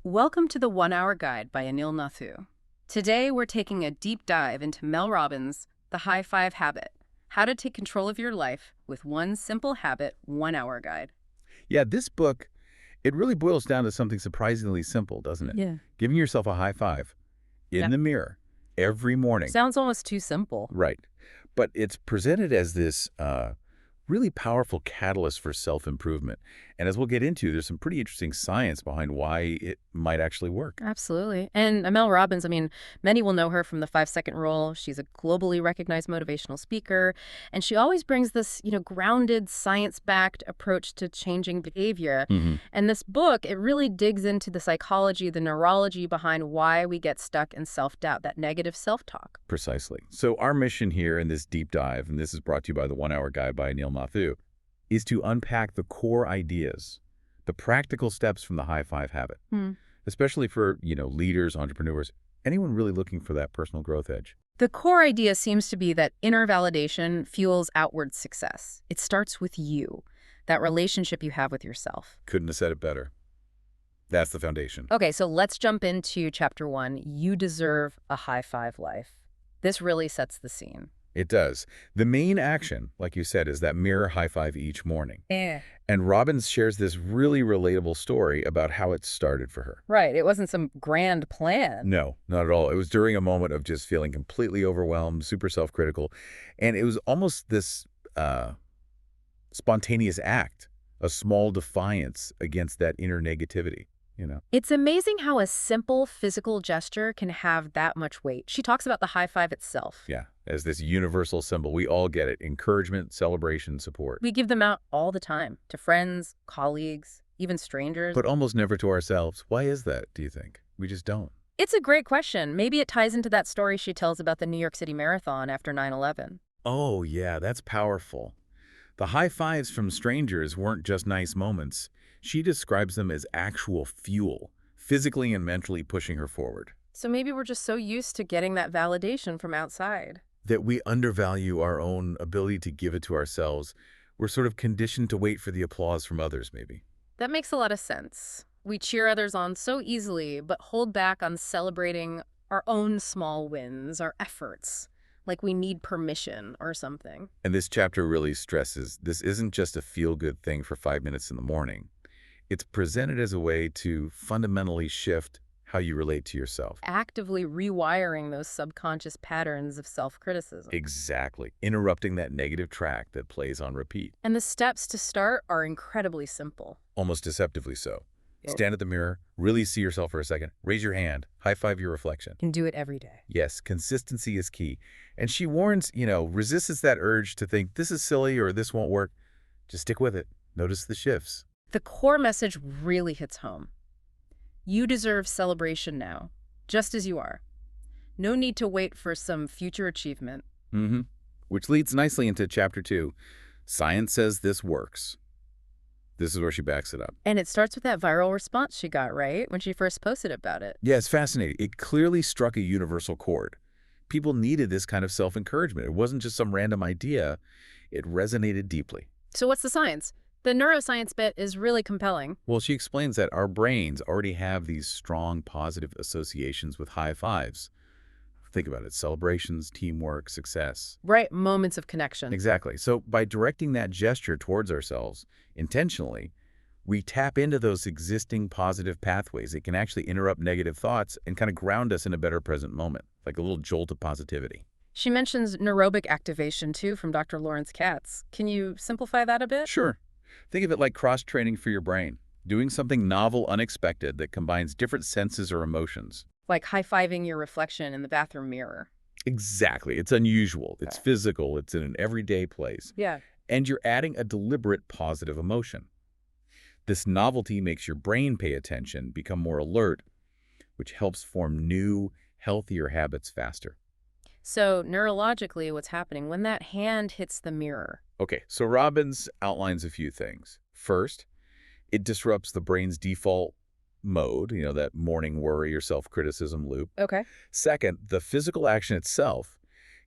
Welcome to the 1 Hour Guide by Anil Nathu. Today, we're taking a deep dive into Mel Robbins' The High Five Habit, How to Take Control of Your Life with One Simple Habit 1 Hour Guide. Yeah, this book, it really boils down to something surprisingly simple, doesn't it? Yeah. Giving yourself a high five in Yeah. the mirror every morning. Sounds almost too simple. Right. But it's presented as this really powerful catalyst for self-improvement. And as we'll get into, there's some pretty interesting science behind why it might actually work. Absolutely. And Mel Robbins, many will know her from the 5 Second Rule. She's a globally recognized motivational speaker. And she always brings this, grounded, science-backed approach to changing behavior. And this book, it really digs into the psychology, the neurology behind why we get stuck in self-doubt, that negative self-talk. Precisely. So our mission here in this deep dive, and this is brought to you by the 1 Hour Guide by Neil Matthew, is to unpack the core ideas, the practical steps from the high five habit, especially for, leaders, entrepreneurs, anyone really looking for that personal growth edge. The core idea seems to be that inner validation fuels outward success. It starts with you, that relationship you have with yourself. Couldn't have said it better. That's the foundation. Okay, so let's jump into chapter 1. You deserve a high five life. This really sets the scene. It does. The main action, like you said, is that mirror high five each morning. Yeah. And Robbins shares this really relatable story about how it started for her. Right. It wasn't some grand plan. No, not at all. It was during a moment of just feeling completely overwhelmed, super self-critical. And it was almost this spontaneous act, a small defiance against that inner negativity. It's amazing how a simple physical gesture can have that much weight. She talks about the high five itself. Yeah, as this universal symbol. We all get it. Encouragement, celebration, support. We give them out all the time to friends, colleagues, even strangers. But almost never to ourselves. Why is that, do you think? We just don't. It's a great question. Maybe it ties into that story she tells about the New York City Marathon after 9/11. Oh, yeah, that's powerful. The high fives from strangers weren't just nice moments. She describes them as actual fuel, physically and mentally pushing her forward. So maybe we're just so used to getting that validation from outside. That we undervalue our own ability to give it to ourselves. We're sort of conditioned to wait for the applause from others, maybe. That makes a lot of sense. We cheer others on so easily, but hold back on celebrating our own small wins, our efforts, like we need permission or something. And this chapter really stresses this isn't just a feel-good thing for 5 minutes in the morning. It's presented as a way to fundamentally shift how you relate to yourself. Actively rewiring those subconscious patterns of self-criticism. Exactly. Interrupting that negative track that plays on repeat. And the steps to start are incredibly simple. Almost deceptively so. Yep. Stand at the mirror, really see yourself for a second, raise your hand, high five your reflection. And do it every day. Yes, consistency is key. And she warns, resists that urge to think this is silly or this won't work. Just stick with it. Notice the shifts. The core message really hits home. You deserve celebration now, just as you are. No need to wait for some future achievement. Which leads nicely into chapter 2. Science says this works. This is where she backs it up. And it starts with that viral response she got, right? When she first posted about it. Yeah, it's fascinating. It clearly struck a universal chord. People needed this kind of self-encouragement. It wasn't just some random idea. It resonated deeply. So what's the science? The neuroscience bit is really compelling. Well, she explains that our brains already have these strong positive associations with high fives. Think about it. Celebrations, teamwork, success. Right, moments of connection. Exactly. So by directing that gesture towards ourselves intentionally, we tap into those existing positive pathways. It can actually interrupt negative thoughts and kind of ground us in a better present moment, like a little jolt of positivity. She mentions neurobic activation, too, from Dr. Lawrence Katz. Can you simplify that a bit? Sure. Think of it like cross-training for your brain, doing something novel, unexpected that combines different senses or emotions. Like high-fiving your reflection in the bathroom mirror. Exactly. It's unusual. It's physical. It's in an everyday place. Yeah. And you're adding a deliberate positive emotion. This novelty makes your brain pay attention, become more alert, which helps form new, healthier habits faster. So neurologically, what's happening when that hand hits the mirror? Okay, so Robbins outlines a few things. First, it disrupts the brain's default mode, that morning worry or self-criticism loop. Okay. Second, the physical action itself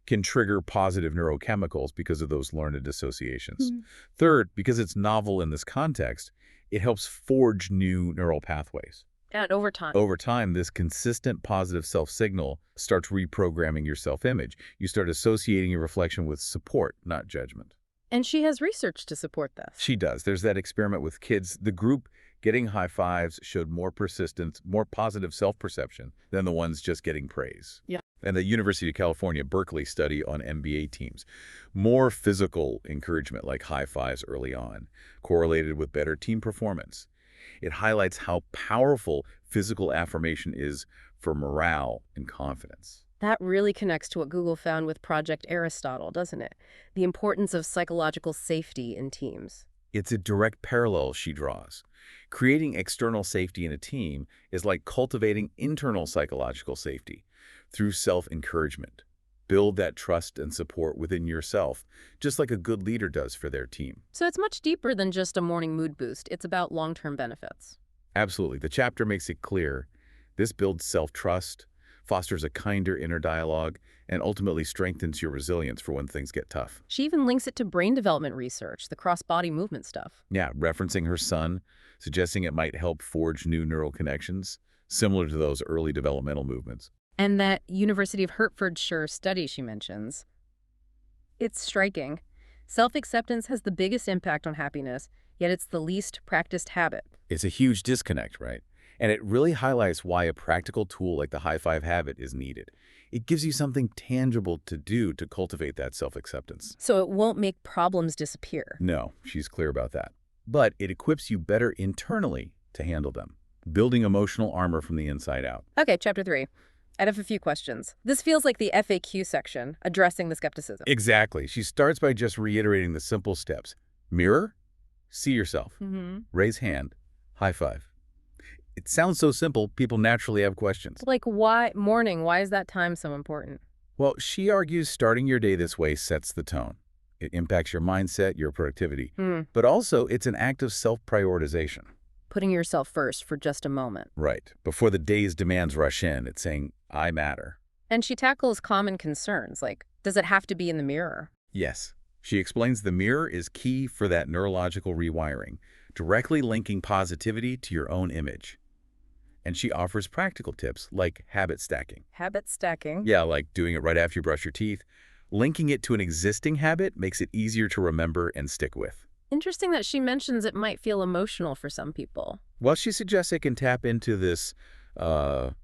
can trigger positive neurochemicals because of those learned associations. Third, because it's novel in this context, it helps forge new neural pathways. And over time. Over time, this consistent positive self-signal starts reprogramming your self-image. You start associating your reflection with support, not judgment. And she has research to support this. She does. There's that experiment with kids. The group getting high fives showed more persistence, more positive self-perception than the ones just getting praise. Yeah. And the University of California, Berkeley study on MBA teams. More physical encouragement, like high fives early on, correlated with better team performance. It highlights how powerful physical affirmation is for morale and confidence. That really connects to what Google found with Project Aristotle, doesn't it? The importance of psychological safety in teams. It's a direct parallel she draws. Creating external safety in a team is like cultivating internal psychological safety through self-encouragement. Build that trust and support within yourself, just like a good leader does for their team. So it's much deeper than just a morning mood boost. It's about long-term benefits. Absolutely. The chapter makes it clear. This builds self-trust, fosters a kinder inner dialogue, and ultimately strengthens your resilience for when things get tough. She even links it to brain development research, the cross-body movement stuff. Yeah, referencing her son, suggesting it might help forge new neural connections, similar to those early developmental movements. And that University of Hertfordshire study she mentions. It's striking. Self-acceptance has the biggest impact on happiness, yet it's the least practiced habit. It's a huge disconnect, right? And it really highlights why a practical tool like the high five habit is needed. It gives you something tangible to do to cultivate that self-acceptance. So it won't make problems disappear. No, she's clear about that. But it equips you better internally to handle them, building emotional armor from the inside out. Okay, chapter 3. I have a few questions. This feels like the FAQ section, addressing the skepticism. Exactly. She starts by just reiterating the simple steps. Mirror, see yourself, raise hand, high five. It sounds so simple, people naturally have questions. Like why is that time so important? Well, she argues starting your day this way sets the tone. It impacts your mindset, your productivity, but also it's an act of self-prioritization. Putting yourself first for just a moment. Right. Before the day's demands rush in, it's saying, I matter. And she tackles common concerns, like, does it have to be in the mirror? Yes. She explains the mirror is key for that neurological rewiring, directly linking positivity to your own image. And she offers practical tips like habit stacking. Habit stacking? Yeah, like doing it right after you brush your teeth. Linking it to an existing habit makes it easier to remember and stick with. Interesting that she mentions it might feel emotional for some people. Well, she suggests it can tap into this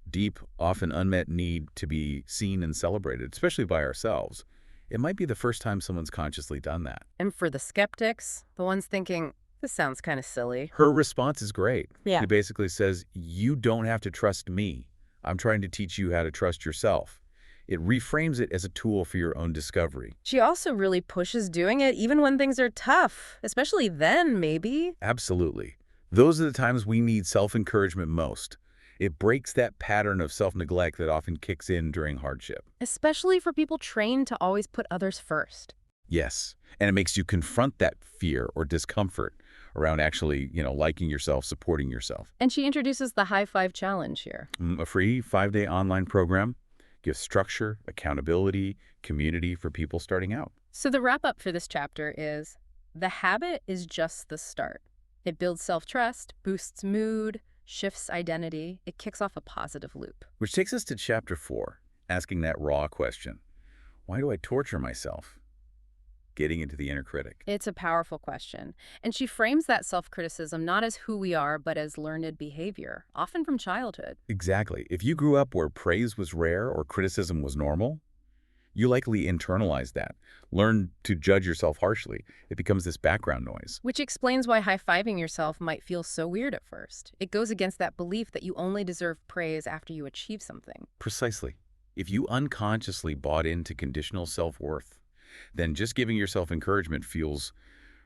deep, often unmet need to be seen and celebrated, especially by ourselves. It might be the first time someone's consciously done that. And for the skeptics, the ones thinking, this sounds kind of silly. Her response is great. Yeah. She basically says, you don't have to trust me. I'm trying to teach you how to trust yourself. It reframes it as a tool for your own discovery. She also really pushes doing it even when things are tough, especially then, maybe. Absolutely. Those are the times we need self-encouragement most. It breaks that pattern of self-neglect that often kicks in during hardship. Especially for people trained to always put others first. Yes, and it makes you confront that fear or discomfort around actually, liking yourself, supporting yourself. And she introduces the High Five Challenge here. A free 5-day online program gives structure, accountability, community for people starting out. So the wrap-up for this chapter is, the habit is just the start. It builds self-trust, boosts mood, shifts identity. It kicks off a positive loop. Which takes us to chapter 4, asking that raw question. Why do I torture myself? Getting into the inner critic. It's a powerful question. And she frames that self-criticism not as who we are, but as learned behavior, often from childhood. Exactly. If you grew up where praise was rare or criticism was normal, you likely internalized that. Learn to judge yourself harshly. It becomes this background noise. Which explains why high-fiving yourself might feel so weird at first. It goes against that belief that you only deserve praise after you achieve something. Precisely. If you unconsciously bought into conditional self-worth, then just giving yourself encouragement feels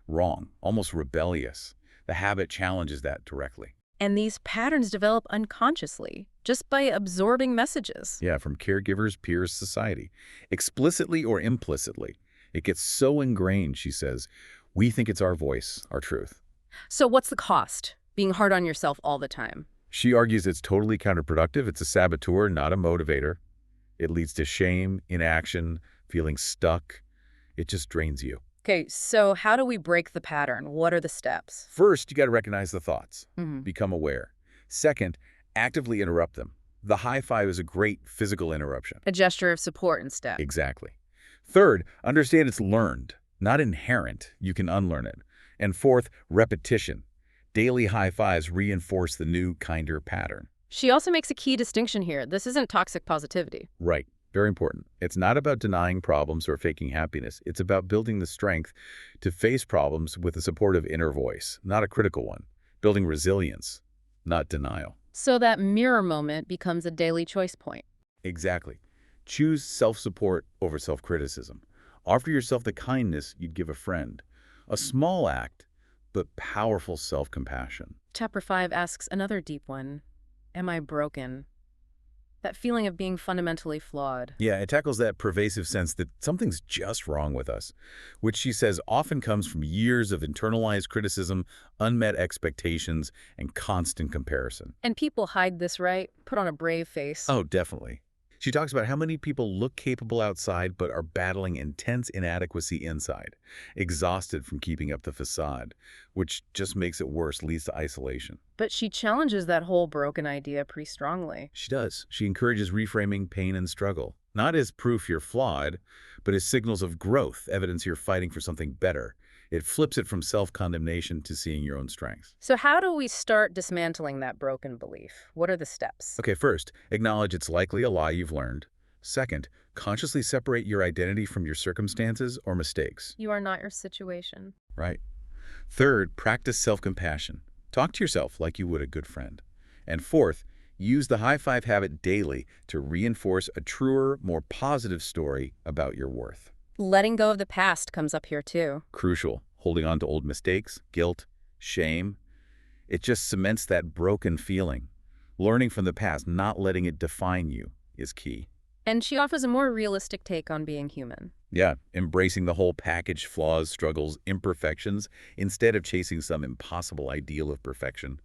wrong, almost rebellious. The habit challenges that directly. And these patterns develop unconsciously, just by absorbing messages. Yeah, from caregivers, peers, society. Explicitly or implicitly. It gets so ingrained, she says, we think it's our voice, our truth. So what's the cost? Being hard on yourself all the time. She argues it's totally counterproductive. It's a saboteur, not a motivator. It leads to shame, inaction, feeling stuck. It just drains you. Okay, so how do we break the pattern? What are the steps? First, you got to recognize the thoughts. Mm-hmm. Become aware. Second, Actively interrupt them. The high five is a great physical interruption. A gesture of support instead. Exactly. Third, understand it's learned, not inherent. You can unlearn it. And fourth, repetition. Daily high fives reinforce the new, kinder pattern. She also makes a key distinction here. This isn't toxic positivity. Right. Very important. It's not about denying problems or faking happiness. It's about building the strength to face problems with a supportive inner voice, not a critical one. Building resilience, not denial. So that mirror moment becomes a daily choice point. Exactly. Choose self-support over self-criticism. Offer yourself the kindness you'd give a friend. A small act, but powerful self-compassion. Chapter 5 asks another deep one. Am I broken? That feeling of being fundamentally flawed. Yeah, it tackles that pervasive sense that something's just wrong with us, which she says often comes from years of internalized criticism, unmet expectations, and constant comparison. And people hide this, right? Put on a brave face. Oh, definitely. She talks about how many people look capable outside but are battling intense inadequacy inside, exhausted from keeping up the facade, which just makes it worse, leads to isolation. But she challenges that whole broken idea pretty strongly. She does. She encourages reframing pain and struggle, not as proof you're flawed, but as signals of growth, evidence you're fighting for something better. It flips it from self-condemnation to seeing your own strengths. So how do we start dismantling that broken belief? What are the steps? Okay, first, acknowledge it's likely a lie you've learned. Second, consciously separate your identity from your circumstances or mistakes. You are not your situation. Right. Third, practice self-compassion. Talk to yourself like you would a good friend. And fourth, use the high five habit daily to reinforce a truer, more positive story about your worth. Letting go of the past comes up here too. Crucial. Holding on to old mistakes, guilt, shame. It just cements that broken feeling. Learning from the past, not letting it define you, is key. And she offers a more realistic take on being human. Yeah, embracing the whole package, flaws, struggles, imperfections, instead of chasing some impossible ideal of perfection.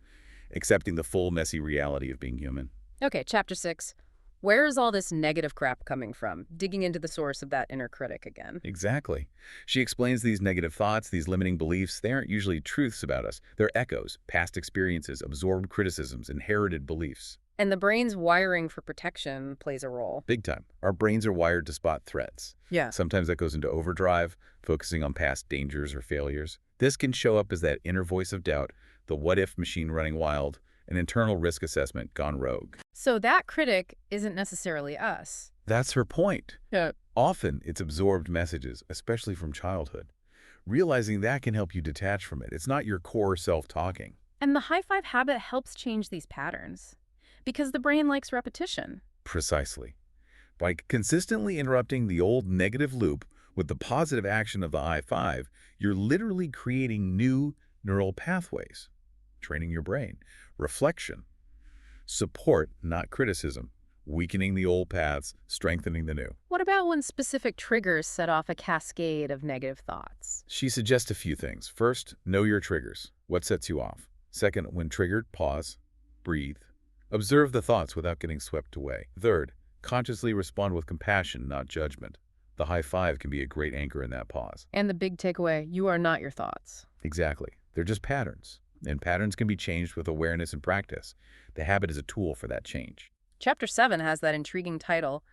Accepting the full messy reality of being human. Okay, chapter 6. Where is all this negative crap coming from? Digging into the source of that inner critic again. Exactly. She explains these negative thoughts, these limiting beliefs. They aren't usually truths about us. They're echoes, past experiences, absorbed criticisms, inherited beliefs. And the brain's wiring for protection plays a role. Big time. Our brains are wired to spot threats. Yeah. Sometimes that goes into overdrive, focusing on past dangers or failures. This can show up as that inner voice of doubt, the what-if machine running wild, an internal risk assessment gone rogue. So that critic isn't necessarily us. That's her point. Yeah. Often, it's absorbed messages, especially from childhood. Realizing that can help you detach from it. It's not your core self-talking. And the high five habit helps change these patterns. Because the brain likes repetition. Precisely. By consistently interrupting the old negative loop with the positive action of the high five, you're literally creating new neural pathways, training your brain. Reflection. Support, not criticism. Weakening the old paths, strengthening the new. What about when specific triggers set off a cascade of negative thoughts? She suggests a few things. First, know your triggers. What sets you off? Second, when triggered, pause, breathe. Observe the thoughts without getting swept away. Third, consciously respond with compassion, not judgment. The high five can be a great anchor in that pause. And the big takeaway, you are not your thoughts. Exactly. They're just patterns. And patterns can be changed with awareness and practice. The habit is a tool for that change. Chapter 7 has that intriguing title,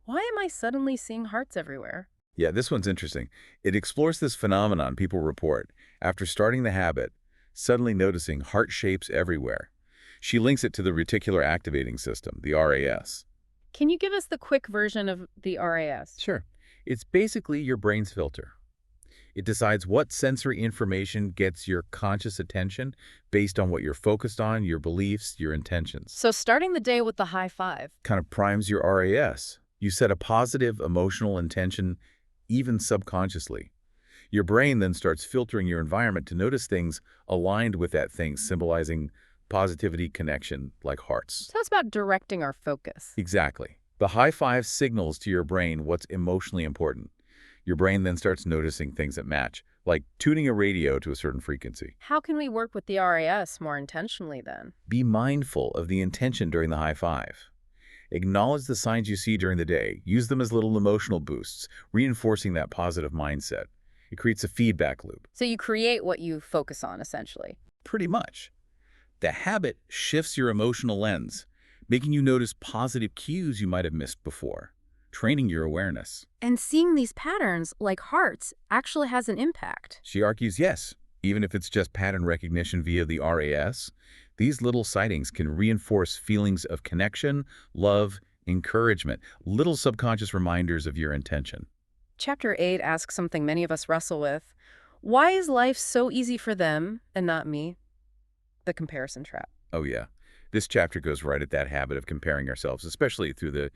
Why Am I Suddenly Seeing Hearts Everywhere? Yeah, this one's interesting. It explores this phenomenon people report after starting the habit, suddenly noticing heart shapes everywhere. She links it to the reticular activating system, the RAS. Can you give us the quick version of the RAS? Sure. It's basically your brain's filter. It decides what sensory information gets your conscious attention based on what you're focused on, your beliefs, your intentions. So starting the day with the high five. Kind of primes your RAS. You set a positive emotional intention, even subconsciously. Your brain then starts filtering your environment to notice things aligned with that thing, symbolizing positivity, connection, like hearts. So it's about directing our focus. Exactly. The high five signals to your brain what's emotionally important. Your brain then starts noticing things that match, like tuning a radio to a certain frequency. How can we work with the RAS more intentionally then? Be mindful of the intention during the high five. Acknowledge the signs you see during the day. Use them as little emotional boosts, reinforcing that positive mindset. It creates a feedback loop. So you create what you focus on, essentially. Pretty much. The habit shifts your emotional lens, making you notice positive cues you might have missed before, training your awareness. And seeing these patterns, like hearts, actually has an impact. She argues yes, even if it's just pattern recognition via the RAS, these little sightings can reinforce feelings of connection, love, encouragement, little subconscious reminders of your intention. Chapter 8 asks something many of us wrestle with. Why is life so easy for them and not me? The comparison trap. Oh yeah, this chapter goes right at that habit of comparing ourselves, especially through the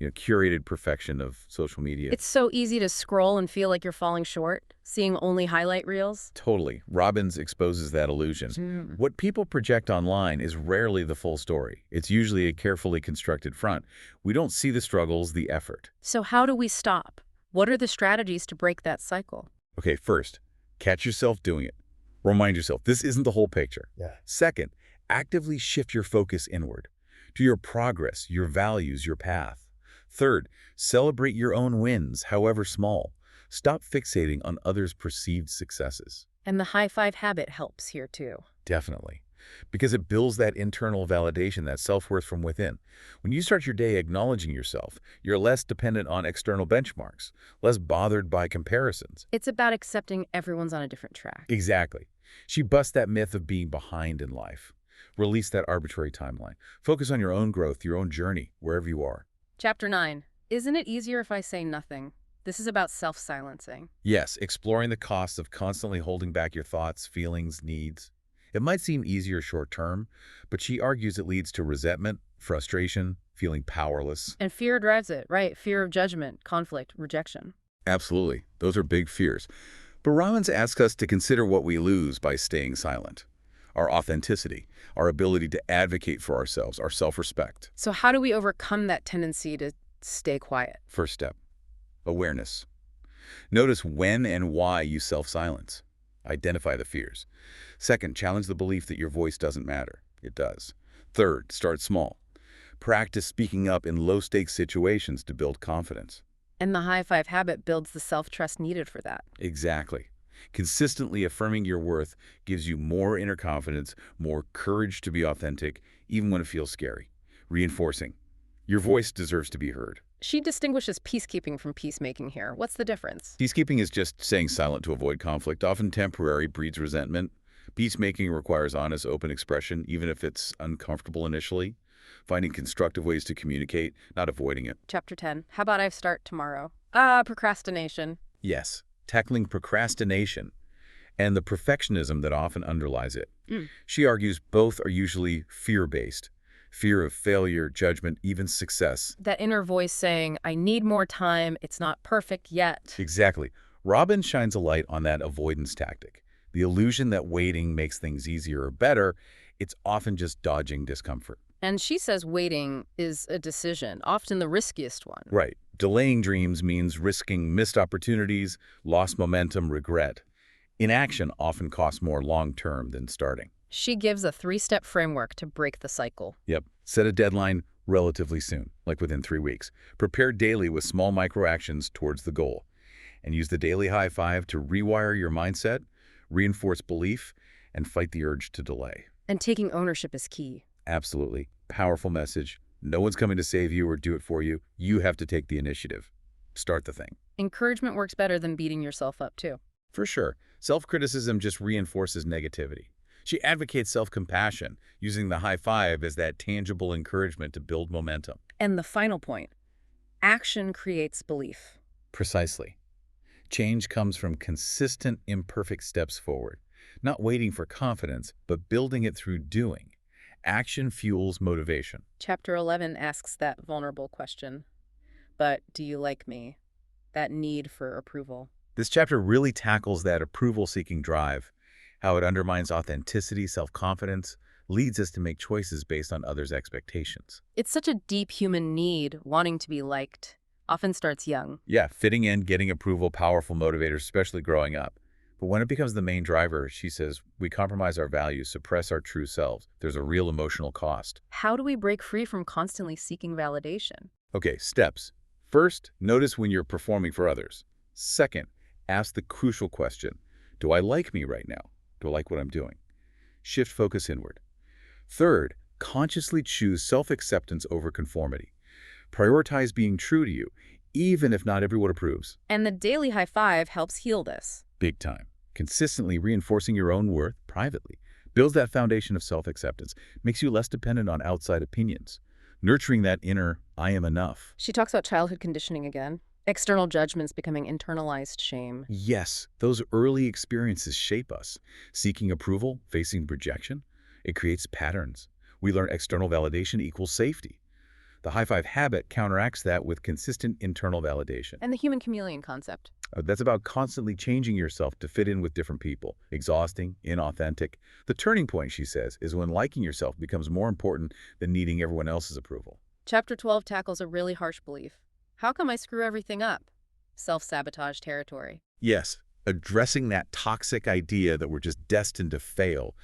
curated perfection of social media. It's so easy to scroll and feel like you're falling short, seeing only highlight reels. Totally. Robbins exposes that illusion. What people project online is rarely the full story. It's usually a carefully constructed front. We don't see the struggles, the effort. So how do we stop? What are the strategies to break that cycle? Okay, first, catch yourself doing it. Remind yourself, this isn't the whole picture. Yeah. Second, actively shift your focus inward to your progress, your values, your path. Third, celebrate your own wins, however small. Stop fixating on others' perceived successes. And the high five habit helps here too. Definitely. Because it builds that internal validation, that self-worth from within. When you start your day acknowledging yourself, you're less dependent on external benchmarks, less bothered by comparisons. It's about accepting everyone's on a different track. Exactly. She busts that myth of being behind in life. Release that arbitrary timeline. Focus on your own growth, your own journey, wherever you are. Chapter 9. Isn't it easier if I say nothing? This is about self-silencing. Yes, exploring the costs of constantly holding back your thoughts, feelings, needs. It might seem easier short-term, but she argues it leads to resentment, frustration, feeling powerless. And fear drives it, right? Fear of judgment, conflict, rejection. Absolutely. Those are big fears. But Robbins asks us to consider what we lose by staying silent. Our authenticity, our ability to advocate for ourselves, our self-respect. So how do we overcome that tendency to stay quiet? First step, awareness. Notice when and why you self-silence. Identify the fears. Second, challenge the belief that your voice doesn't matter. It does. Third, start small. Practice speaking up in low-stakes situations to build confidence. And the high five habit builds the self-trust needed for that. Exactly. Consistently affirming your worth gives you more inner confidence, more courage to be authentic, even when it feels scary. Reinforcing. Your voice deserves to be heard. She distinguishes peacekeeping from peacemaking here. What's the difference? Peacekeeping is just saying silent to avoid conflict, often temporary, breeds resentment. Peacemaking requires honest, open expression, even if it's uncomfortable initially. Finding constructive ways to communicate, not avoiding it. Chapter 10. How about I start tomorrow? Procrastination. Yes, tackling procrastination and the perfectionism that often underlies it. She argues both are usually fear-based. Fear of failure, judgment, even success. That inner voice saying, I need more time, it's not perfect yet. Exactly. Robbins shines a light on that avoidance tactic. The illusion that waiting makes things easier or better, it's often just dodging discomfort. And she says waiting is a decision, often the riskiest one. Right. Delaying dreams means risking missed opportunities, lost momentum, regret. Inaction often costs more long-term than starting. She gives a 3-step framework to break the cycle. Yep. Set a deadline relatively soon, like within 3 weeks. Prepare daily with small micro-actions towards the goal. And use the daily high five to rewire your mindset, reinforce belief, and fight the urge to delay. And taking ownership is key. Absolutely. Powerful message. No one's coming to save you or do it for you. You have to take the initiative. Start the thing. Encouragement works better than beating yourself up, too. For sure. Self-criticism just reinforces negativity. She advocates self-compassion, using the high five as that tangible encouragement to build momentum. And the final point, action creates belief. Precisely. Change comes from consistent, imperfect steps forward, not waiting for confidence, but building it through doing. Action fuels motivation. Chapter 11 asks that vulnerable question. But do you like me? That need for approval. This chapter really tackles that approval-seeking drive, how it undermines authenticity, self-confidence, leads us to make choices based on others' expectations. It's such a deep human need, wanting to be liked. Often starts young. Yeah, fitting in, getting approval, powerful motivators, especially growing up. But when it becomes the main driver, she says, we compromise our values, suppress our true selves. There's a real emotional cost. How do we break free from constantly seeking validation? Okay, steps. First, notice when you're performing for others. Second, ask the crucial question, do I like me right now? Do I like what I'm doing? Shift focus inward. Third, consciously choose self-acceptance over conformity. Prioritize being true to you, even if not everyone approves. And the daily high five helps heal this. Big time. Consistently reinforcing your own worth privately builds that foundation of self-acceptance, makes you less dependent on outside opinions, nurturing that inner I am enough. She talks about childhood conditioning again. External judgments becoming internalized shame. Yes, those early experiences shape us. Seeking approval, facing rejection, it creates patterns. We learn external validation equals safety. The high five habit counteracts that with consistent internal validation. And the human chameleon concept. That's about constantly changing yourself to fit in with different people. Exhausting, inauthentic. The turning point, she says, is when liking yourself becomes more important than needing everyone else's approval. Chapter 12 tackles a really harsh belief. How come I screw everything up? Self-sabotage territory. Yes, addressing that toxic idea that we're just destined to fail.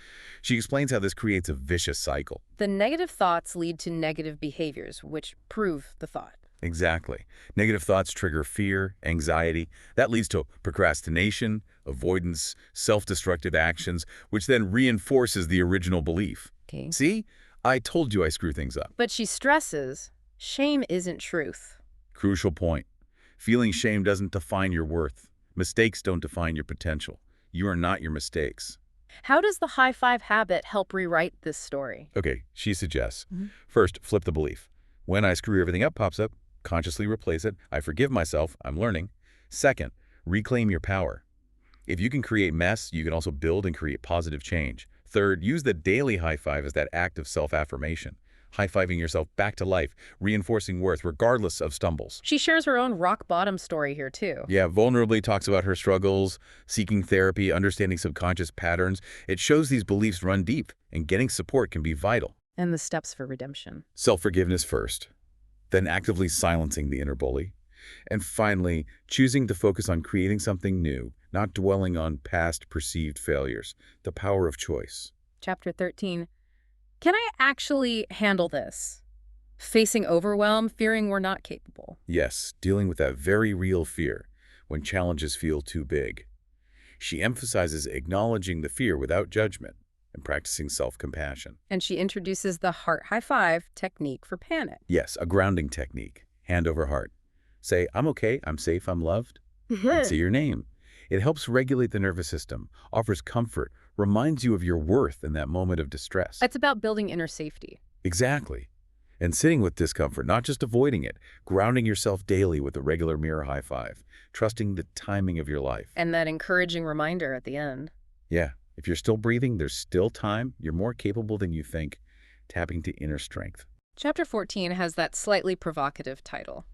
She explains how this creates a vicious cycle. The negative thoughts lead to negative behaviors, which prove the thought. Exactly. Negative thoughts trigger fear, anxiety. That leads to procrastination, avoidance, self-destructive actions, which then reinforces the original belief. Okay. See? I told you I screw things up. But she stresses, shame isn't truth. Crucial point. Feeling shame doesn't define your worth. Mistakes don't define your potential. You are not your mistakes. How does the high five habit help rewrite this story? Okay, she suggests. First, flip the belief. When I screw everything up pops up, consciously replace it. I forgive myself. I'm learning. Second, reclaim your power. If you can create mess, you can also build and create positive change. Third, use the daily high five as that act of self-affirmation. High-fiving yourself back to life, reinforcing worth regardless of stumbles. She shares her own rock-bottom story here, too. Yeah, vulnerably talks about her struggles, seeking therapy, understanding subconscious patterns. It shows these beliefs run deep, and getting support can be vital. And the steps for redemption. Self-forgiveness first, then actively silencing the inner bully, and finally, choosing to focus on creating something new, not dwelling on past perceived failures. The power of choice. Chapter 13. Can I actually handle this? Facing overwhelm, fearing we're not capable. Yes, dealing with that very real fear when challenges feel too big. She emphasizes acknowledging the fear without judgment and practicing self-compassion. And she introduces the heart high five technique for panic. Yes, a grounding technique, hand over heart. Say, I'm okay, I'm safe, I'm loved, and say your name. It helps regulate the nervous system, offers comfort, reminds you of your worth in that moment of distress. It's about building inner safety. Exactly. And sitting with discomfort, not just avoiding it, grounding yourself daily with a regular mirror high five, trusting the timing of your life. And that encouraging reminder at the end. Yeah, if you're still breathing, there's still time, you're more capable than you think, tapping to inner strength. Chapter 14 has that slightly provocative title.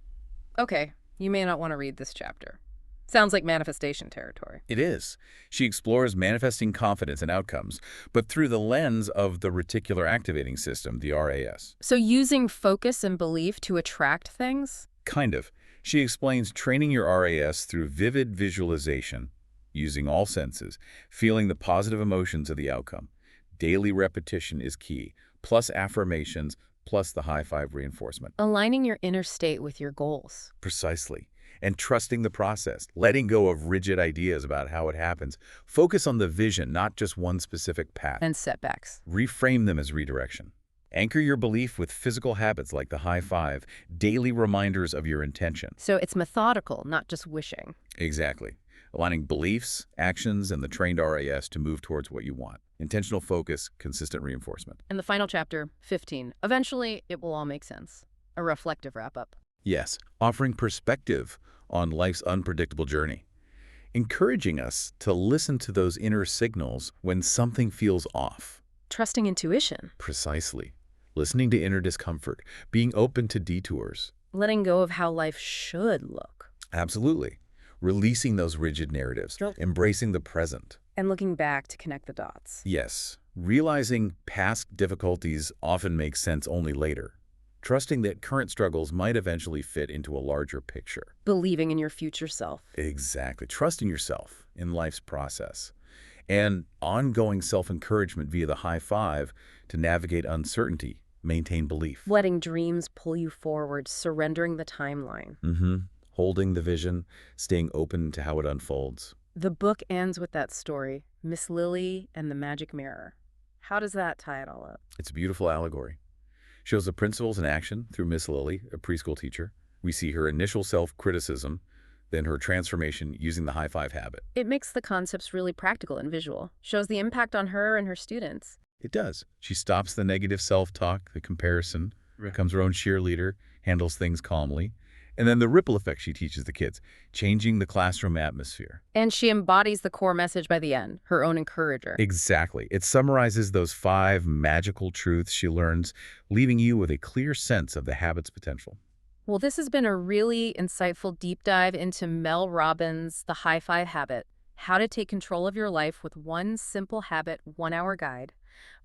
Okay, you may not want to read this chapter. Sounds like manifestation territory. It is. She explores manifesting confidence and outcomes, but through the lens of the reticular activating system, the RAS. So using focus and belief to attract things? Kind of. She explains training your RAS through vivid visualization, using all senses, feeling the positive emotions of the outcome. Daily repetition is key, plus affirmations, plus the high five reinforcement. Aligning your inner state with your goals. Precisely. And trusting the process, letting go of rigid ideas about how it happens. Focus on the vision, not just one specific path. And setbacks. Reframe them as redirection. Anchor your belief with physical habits like the high five, daily reminders of your intention. So it's methodical, not just wishing. Exactly. Aligning beliefs, actions, and the trained RAS to move towards what you want. Intentional focus, consistent reinforcement. And the final chapter, 15. Eventually, it will all make sense. A reflective wrap-up. Yes, offering perspective on life's unpredictable journey. Encouraging us to listen to those inner signals when something feels off. Trusting intuition. Precisely. Listening to inner discomfort. Being open to detours. Letting go of how life should look. Absolutely. Releasing those rigid narratives. Embracing the present. And looking back to connect the dots. Yes. Realizing past difficulties often make sense only later. Trusting that current struggles might eventually fit into a larger picture. Believing in your future self. Exactly. Trusting yourself in life's process. And ongoing self-encouragement via the high five to navigate uncertainty, maintain belief. Letting dreams pull you forward, surrendering the timeline. Holding the vision, staying open to how it unfolds. The book ends with that story, Miss Lily and the Magic Mirror. How does that tie it all up? It's a beautiful allegory. Shows the principles in action through Miss Lily, a preschool teacher. We see her initial self-criticism, then her transformation using the high five habit. It makes the concepts really practical and visual, shows the impact on her and her students. It does. She stops the negative self-talk, the comparison, becomes her own cheerleader, handles things calmly. And then the ripple effect she teaches the kids, changing the classroom atmosphere. And she embodies the core message by the end, her own encourager. Exactly. It summarizes those 5 magical truths she learns, leaving you with a clear sense of the habit's potential. Well, this has been a really insightful deep dive into Mel Robbins' The High Five Habit, How to Take Control of Your Life with One Simple Habit 1-Hour Guide,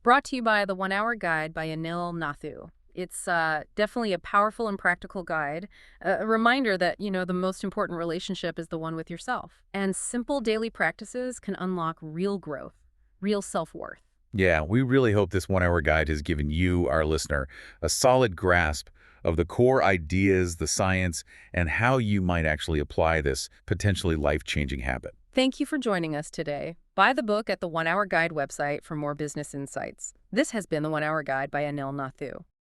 brought to you by The 1-Hour Guide by Anil Nathu. It's definitely a powerful and practical guide, a reminder that, the most important relationship is the one with yourself. And simple daily practices can unlock real growth, real self-worth. Yeah, we really hope this 1-hour guide has given you, our listener, a solid grasp of the core ideas, the science, and how you might actually apply this potentially life-changing habit. Thank you for joining us today. Buy the book at the 1-Hour Guide website for more business insights. This has been the 1-Hour Guide by Anil Nathu.